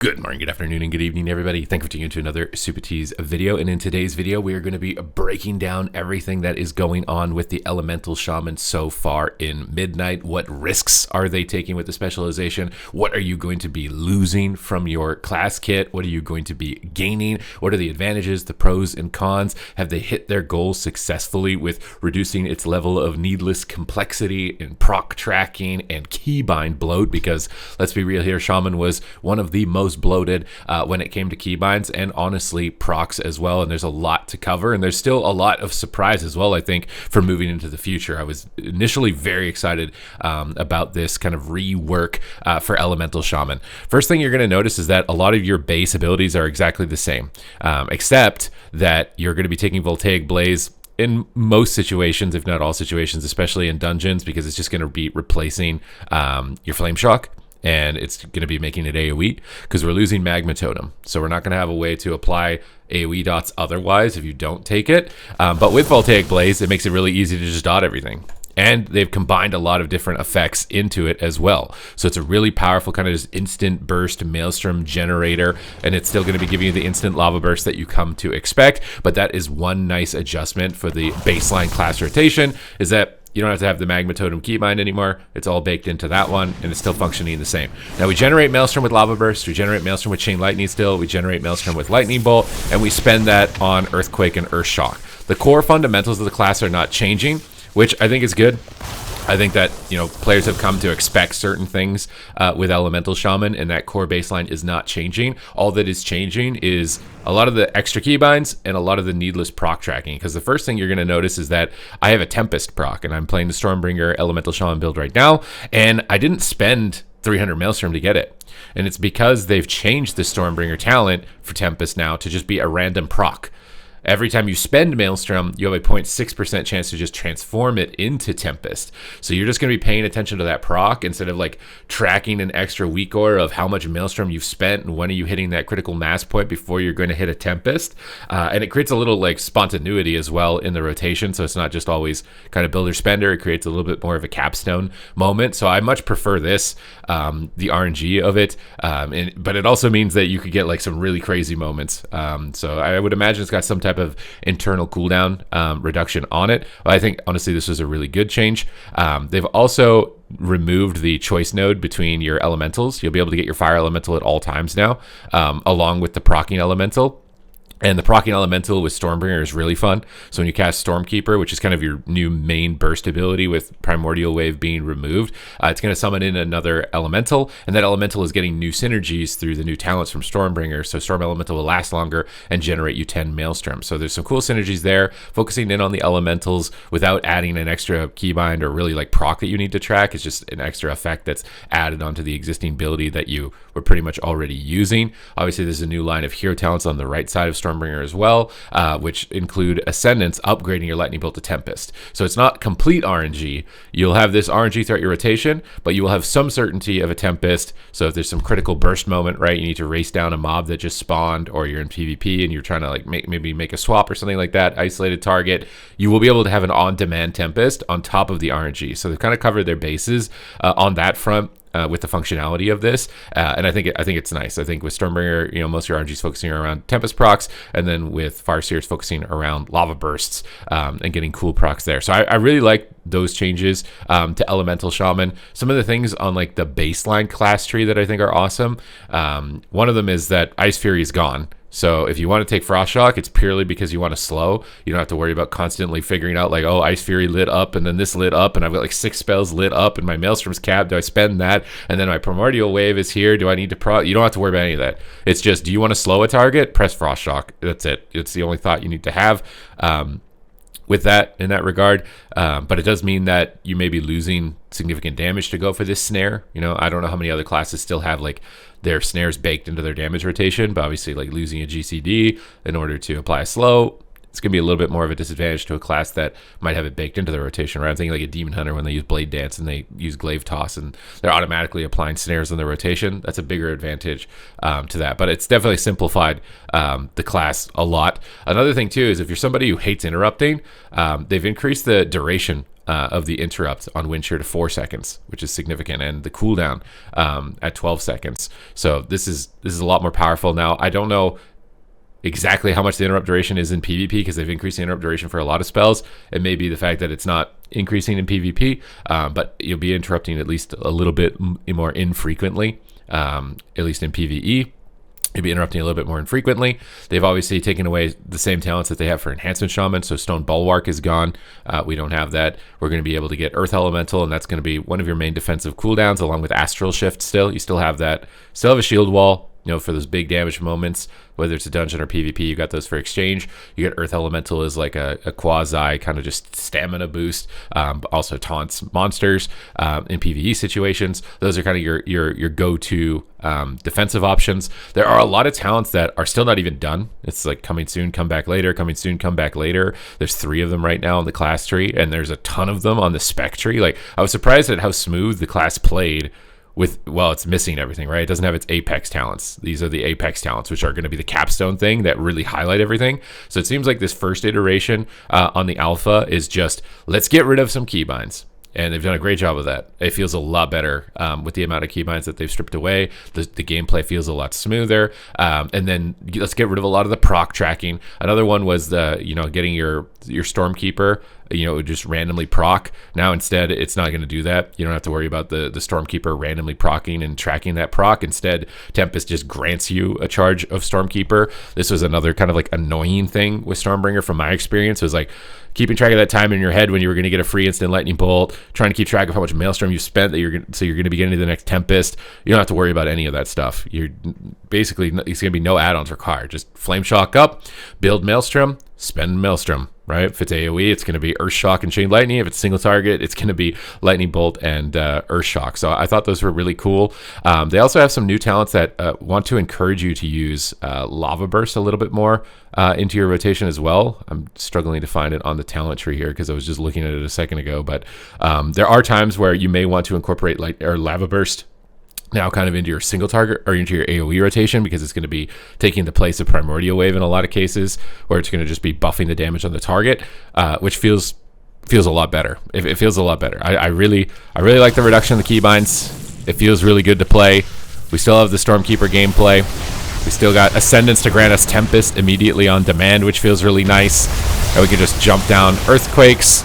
Good morning, good afternoon, and good evening, everybody. Thank you for tuning into another Supatease video. And in today's video, we are going to be breaking down everything that is going on with the Elemental Shaman so far in Midnight. What risks are they taking with the specialization? What are you going to be losing from your class kit? What are you going to be gaining? What are the advantages, the pros and cons? Have they hit their goals successfully with reducing its level of needless complexity and proc tracking and keybind bloat? Because let's be real here, Shaman was one of the most bloated when it came to keybinds and honestly procs as well, and there's a lot to cover, and there's still a lot of surprise as well, I think, for moving into the future. I was initially very excited about this kind of rework for Elemental Shaman. First thing you're going to notice is that a lot of your base abilities are exactly the same, except that you're going to be taking Voltaic Blaze in most situations, if not all situations, especially in dungeons, because it's just going to be replacing your Flame Shock, and it's going to be making it AoE because we're losing Magma Totem. So we're not going to have a way to apply AoE dots otherwise if you don't take it. But with Voltaic Blaze, it makes it really easy to just dot everything. And they've combined a lot of different effects into it as well. So it's a really powerful kind of just instant burst Maelstrom generator, and it's still going to be giving you the instant lava burst that you come to expect. But that is one nice adjustment for the baseline class rotation, is that you don't have to have the Magma Totem keybind anymore. It's all baked into that one, and it's still functioning the same. Now, we generate Maelstrom with Lava Burst, we generate Maelstrom with Chain Lightning still, we generate Maelstrom with Lightning Bolt, and we spend that on Earthquake and Earth Shock. The core fundamentals of the class are not changing, which I think is good. I think that, players have come to expect certain things with Elemental Shaman, and that core baseline is not changing. All that is changing is a lot of the extra keybinds and a lot of the needless proc tracking, because the first thing you're going to notice is that I have a Tempest proc, and I'm playing the Stormbringer Elemental Shaman build right now, and I didn't spend 300 Maelstrom to get it. And it's because they've changed the Stormbringer talent for Tempest now to just be a random proc. Every time you spend Maelstrom, you have a 0.6% chance to just transform it into Tempest. So you're just going to be paying attention to that proc instead of like tracking an extra weak aura of how much Maelstrom you've spent and when are you hitting that critical mass point before you're going to hit a Tempest. And it creates a little like spontaneity as well in the rotation. So it's not just always kind of builder spender. It creates a little bit more of a capstone moment. So I much prefer this, the RNG of it. But it also means that you could get like some really crazy moments. So I would imagine it's got some type of internal cooldown reduction on it. I think honestly this was a really good change. They've also removed the choice node between your elementals. You'll be able to get your fire elemental at all times now, along with the proccing elemental. And the proccing elemental with Stormbringer is really fun. So when you cast Stormkeeper, which is kind of your new main burst ability with Primordial Wave being removed, it's going to summon in another elemental, and that elemental is getting new synergies through the new talents from Stormbringer. So Storm Elemental will last longer and generate you 10 Maelstrom. So there's some cool synergies there, focusing in on the elementals without adding an extra keybind or really like proc that you need to track. It's just an extra effect that's added onto the existing ability that you were pretty much already using. Obviously, there's a new line of hero talents on the right side of Stormbringer as well, which include Ascendants upgrading your Lightning Bolt to Tempest. So it's not complete RNG. You'll have this RNG throughout your rotation, but you will have some certainty of a Tempest. So if there's some critical burst moment, right, you need to race down a mob that just spawned, or you're in PvP and you're trying to like maybe make a swap or something like that, isolated target, you will be able to have an on-demand Tempest on top of the RNG. So they've kind of covered their bases on that front. With the functionality of this, and I think it's nice. I think with Stormbringer, most of your RNG is focusing around Tempest procs, and then with Farseer, it's focusing around lava bursts and getting cool procs there. So I really like those changes to Elemental Shaman. Some of the things on like the baseline class tree that I think are awesome. One of them is that Ice Fury is gone. So if you want to take Frost Shock, it's purely because you want to slow. You don't have to worry about constantly figuring out like, oh, Ice Fury lit up and then this lit up and I've got like 6 spells lit up and my Maelstrom's capped. Do I spend that? And then my Primordial Wave is here. Do I need to You don't have to worry about any of that. It's just, do you want to slow a target? Press Frost Shock. That's it. It's the only thought you need to have. With that in that regard, but it does mean that you may be losing significant damage to go for this snare. I don't know how many other classes still have like their snares baked into their damage rotation, but obviously like losing a GCD in order to apply a slow, it's going to be a little bit more of a disadvantage to a class that might have it baked into their rotation, right? I'm thinking like a Demon Hunter when they use Blade Dance and they use Glaive Toss and they're automatically applying snares in their rotation. That's a bigger advantage to that, but it's definitely simplified the class a lot. Another thing too is if you're somebody who hates interrupting, they've increased the duration of the interrupt on wind shear to 4 seconds, which is significant, and the cooldown at 12 seconds. So this is a lot more powerful now. I don't know exactly how much the interrupt duration is in PvP because they've increased the interrupt duration for a lot of spells. It may be the fact that it's not increasing in PvP, but you'll be interrupting at least a little bit more infrequently, at least in PvE. You'll be interrupting a little bit more infrequently. They've obviously taken away the same talents that they have for Enhancement Shaman, so Stone Bulwark is gone. We don't have that. We're going to be able to get Earth Elemental, and that's going to be one of your main defensive cooldowns, along with Astral Shift still. You still have that. Still have a shield wall, for those big damage moments, whether it's a dungeon or PvP, you got those for exchange. You get Earth Elemental as like a quasi kind of just stamina boost, but also taunts monsters in PvE situations. Those are kind of your go-to defensive options. There are a lot of talents that are still not even done. It's like coming soon, come back later, coming soon, come back later. There's 3 of them right now on the class tree, and there's a ton of them on the spec tree. Like, I was surprised at how smooth the class played it's missing everything, right? It doesn't have its apex talents. These are the apex talents, which are going to be the capstone thing that really highlight everything. So it seems like this first iteration on the alpha is just, let's get rid of some keybinds. And they've done a great job of that. It feels a lot better with the amount of keybinds that they've stripped away. The gameplay feels a lot smoother. And then let's get rid of a lot of the proc tracking. Another one was getting your Stormkeeper, just randomly proc. Now instead, it's not going to do that. You don't have to worry about the Stormkeeper randomly procking and tracking that proc. Instead, Tempest just grants you a charge of Stormkeeper. This was another kind of like annoying thing with Stormbringer from my experience. It was like keeping track of that time in your head when you were going to get a free instant lightning bolt, trying to keep track of how much Maelstrom you spent you're going to be getting to the next Tempest. You don't have to worry about any of that stuff. You're basically, it's going to be no add-ons required. Just Flame Shock up, build Maelstrom, spend Maelstrom. Right? If it's AoE, it's going to be Earth Shock and Chain Lightning. If it's single target, it's going to be Lightning Bolt and Earth Shock. So I thought those were really cool. They also have some new talents that want to encourage you to use Lava Burst a little bit more into your rotation as well. I'm struggling to find it on the talent tree here because I was just looking at it a second ago. But there are times where you may want to incorporate Lava Burst now kind of into your single target or into your AoE rotation, because it's going to be taking the place of Primordial Wave in a lot of cases, where it's going to just be buffing the damage on the target, which feels a lot better. It feels a lot better. I really like the reduction of the keybinds. It feels really good to play. We still have the Stormkeeper gameplay. We still got Ascendance to grant us Tempest immediately on demand, which feels really nice. And we can just jump down Earthquakes.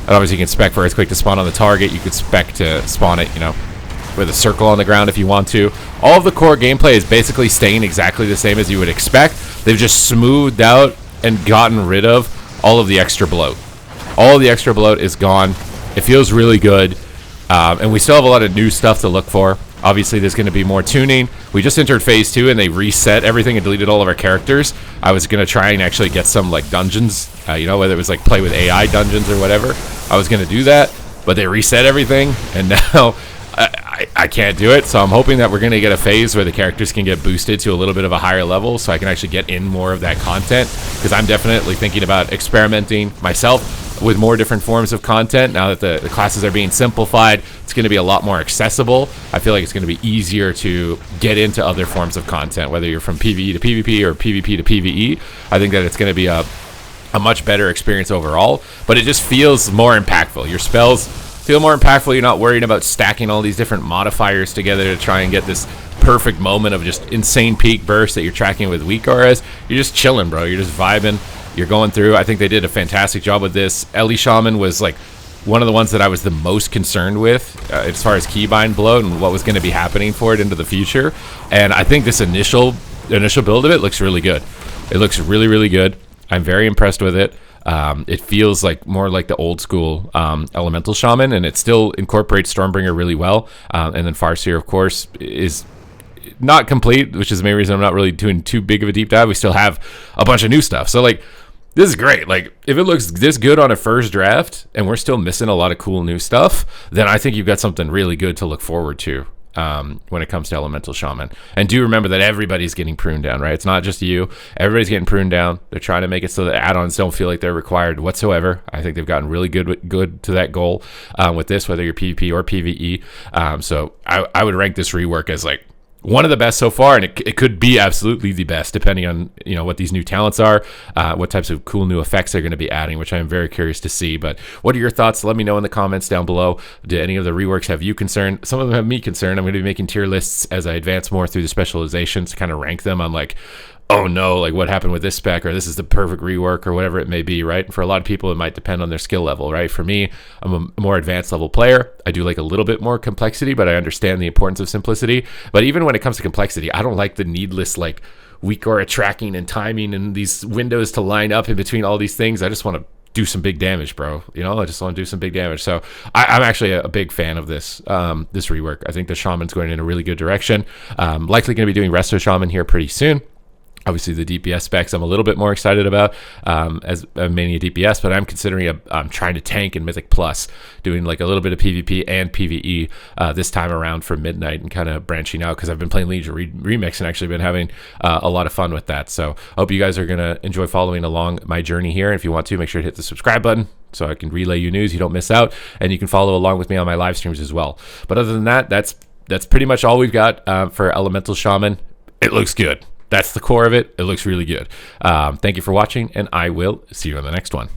And obviously you can spec for Earthquake to spawn on the target. You could spec to spawn it, with a circle on the ground if you want to. All of the core gameplay is basically staying exactly the same as you would expect. They've just smoothed out and gotten rid of all of the extra bloat. All of the extra bloat is gone. It feels really good. And we still have a lot of new stuff to look for. Obviously, there's going to be more tuning. We just entered phase 2 and they reset everything and deleted all of our characters. I was going to try and actually get some like dungeons, whether it was like play with AI dungeons or whatever. I was going to do that, but they reset everything, and now I can't do it. So I'm hoping that we're going to get a phase where the characters can get boosted to a little bit of a higher level, so I can actually get in more of that content, because I'm definitely thinking about experimenting myself with more different forms of content. Now that the classes are being simplified, it's going to be a lot more accessible. I feel like it's going to be easier to get into other forms of content, whether you're from PvE to PvP or PvP to PvE. I think that it's going to be a much better experience overall, but it just feels more impactful. Your spells feel more impactful. You're not worrying about stacking all these different modifiers together to try and get this perfect moment of just insane peak burst that you're tracking with weak auras. You're just chilling, bro. You're just vibing. You're going through. I think they did a fantastic job with this. Ellie Shaman was like one of the ones that I was the most concerned with as far as keybind bloat and what was going to be happening for it into the future. And I think this initial build of it looks really good. It looks really, really good. I'm very impressed with it. It feels like more like the old school Elemental Shaman, and it still incorporates Stormbringer really well. And then Farseer, of course, is not complete, which is the main reason I'm not really doing too big of a deep dive. We still have a bunch of new stuff. So, like, this is great. Like, if it looks this good on a first draft, and we're still missing a lot of cool new stuff, then I think you've got something really good to look forward to when it comes to Elemental Shaman. And do remember that everybody's getting pruned down, right? It's not just you. Everybody's getting pruned down. They're trying to make it so that add-ons don't feel like they're required whatsoever. I think they've gotten really good to that goal with this, whether you're PvP or PvE. So I would rank this rework as like one of the best so far, and it could be absolutely the best depending on what these new talents are, what types of cool new effects they're going to be adding, which I am very curious to see. But what are your thoughts? Let me know in the comments down below. Do any of the reworks have you concerned? Some of them have me concerned. I'm going to be making tier lists as I advance more through the specializations to kind of rank them on like, oh no, like what happened with this spec, or this is the perfect rework, or whatever it may be, right? And for a lot of people, it might depend on their skill level, right? For me, I'm a more advanced level player. I do like a little bit more complexity, but I understand the importance of simplicity. But even when it comes to complexity, I don't like the needless like weak aura tracking and timing and these windows to line up in between all these things. I just want to do some big damage, bro. I just want to do some big damage. So I'm actually a big fan of this this rework. I think the Shaman's going in a really good direction. Likely going to be doing Resto Shaman here pretty soon. Obviously, the DPS specs I'm a little bit more excited about as mainly a DPS, but I'm considering I'm trying to tank in Mythic Plus, doing like a little bit of PvP and PvE this time around for Midnight, and kind of branching out because I've been playing Legion Remix and actually been having a lot of fun with that. So I hope you guys are going to enjoy following along my journey here. And if you want to, make sure to hit the subscribe button so I can relay you news you don't miss out, and you can follow along with me on my live streams as well. But other than that, that's pretty much all we've got for Elemental Shaman. It looks good. That's the core of it. It looks really good. Thank you for watching, and I will see you on the next one.